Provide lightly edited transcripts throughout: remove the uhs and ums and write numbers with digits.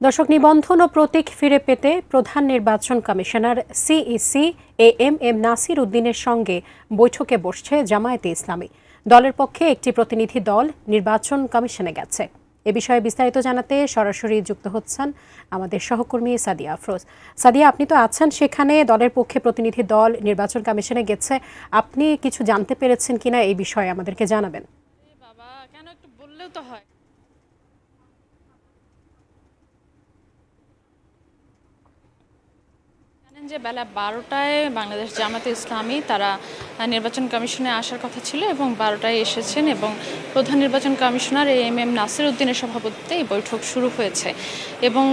দর্শক, নিবন্ধন ও প্রতীক ফিরে পেতে প্রধান নির্বাচন কমিশনার সিইসি এএমএম নাসির উদ্দিনের সঙ্গে বৈঠকে বসছে জামায়াতে ইসলামী। দলের পক্ষে একটি প্রতিনিধি দল নির্বাচন কমিশনে গেছে। এ বিষয়ে বিস্তারিত জানাতে সরাসরি যুক্ত হচ্ছেন আমাদের সহকর্মী সাদিয়া আফরোজ। সাদিয়া, আপনি তো আছেন সেখানে, দলের পক্ষে প্রতিনিধি দল নির্বাচন কমিশনে গেছে, আপনি কিছু জানতে পেরেছেন কিনা এই বিষয়ে আমাদেরকে জানাবেন। বাবা কেন একটু বললেও তো হয়। জানেন যে বেলা 12টায় বাংলাদেশ জামায়াতে ইসলামী তারা নির্বাচন কমিশনে আসার কথা ছিল এবং 12টায় এসেছেন এবং প্রধান নির্বাচন কমিশনার এএমএম নাসির উদ্দিনের সভাপতিত্বে এই বৈঠক শুরু হয়েছে এবং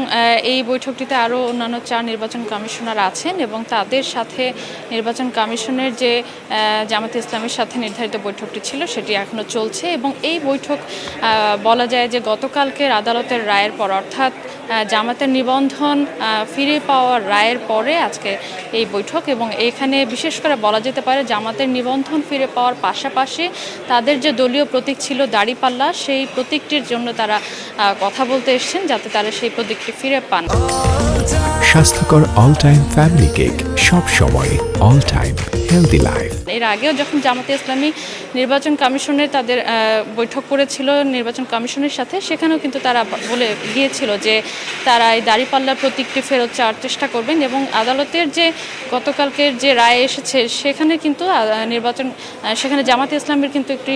এই বৈঠকটিতে আরও অন্যান্য 4 নির্বাচন কমিশনার আছেন এবং তাদের সাথে নির্বাচন কমিশনের যে জামায়াতে ইসলামের সাথে নির্ধারিত বৈঠকটি ছিল সেটি এখনও চলছে এবং এই বৈঠক বলা যায় যে গতকালকের আদালতের রায়ের পর, অর্থাৎ জামায়াতের নিবন্ধন ফিরে পাওয়ার রায়ের পরে আজকে এই বৈঠক এবং এখানে বিশেষ করে বলা যেতে পারে জামায়াতের নিবন্ধন ফিরে পাওয়ার পাশাপাশি তাদের যে দলীয় প্রতীক ছিল দাড়িপাল্লা, সেই প্রতীকটির জন্য তারা কথা বলতে এসেছেন যাতে তারা সেই প্রতীকটি ফিরে পান। স্বাস্থ্যকর অল টাইম ফ্যামিলি কেক, সব সময় অল টাইম হেলদি লাইফ। এর আগেও যখন জামায়াতে ইসলামী নির্বাচন কমিশনের তাদের বৈঠক করেছিল নির্বাচন কমিশনের সাথে, সেখানেও কিন্তু তারা বলে গিয়েছিল যে তারা এই দাড়িপাল্লার প্রতীকটি ফেরত চাওয়ার চেষ্টা করবেন এবং আদালতের যে গতকালকের যে রায় এসেছে সেখানে কিন্তু সেখানে জামায়াতে ইসলামের কিন্তু একটি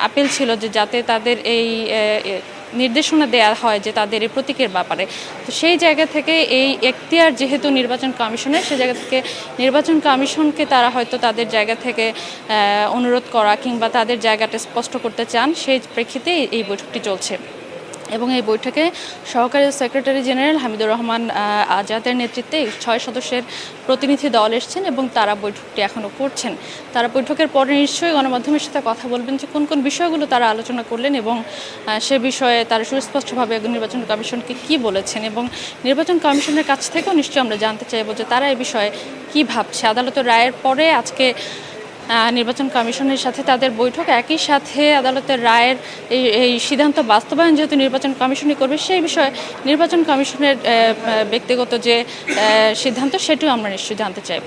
আপিল ছিল যে যাতে তাদের এই নির্দেশনা দেওয়া হয় যে তাদের এই প্রতীকের ব্যাপারে। তো সেই জায়গা থেকে এই এখতিয়ার যেহেতু নির্বাচন কমিশনের, সেই জায়গা থেকে নির্বাচন কমিশনকে তারা হয়তো তাদের জায়গা থেকে অনুরোধ করা কিংবা তাদের জায়গাটা স্পষ্ট করতে চান, সেই প্রেক্ষিতে এই বৈঠকটি চলছে এবং এই বৈঠকে সহকারী সেক্রেটারি জেনারেল হামিদুর রহমান আজাদের নেতৃত্বে 6 সদস্যের প্রতিনিধি দল এসেছেন এবং তারা বৈঠকটি এখনও করছেন। তারা বৈঠকের পরে নিশ্চয়ই গণমাধ্যমের সাথে কথা বলবেন যে কোন কোন বিষয়গুলো তারা আলোচনা করলেন এবং সে বিষয়ে তারা সুস্পষ্টভাবে নির্বাচন কমিশনকে কি বলেছেন এবং নির্বাচন কমিশনের কাছ থেকেও নিশ্চয়ই আমরা জানতে চাইব যে তারা এই বিষয়ে কী ভাবছে। আদালতের রায়ের পরে আজকে নির্বাচন কমিশনের সাথে তাদের বৈঠক, একই সাথে আদালতের রায়ের এই সিদ্ধান্ত বাস্তবায়ন যেহেতু নির্বাচন কমিশনই করবে, সেই বিষয়ে নির্বাচন কমিশনের ব্যক্তিগত যে সিদ্ধান্ত সেটিও আমরা নিশ্চয়ই জানতে চাইব।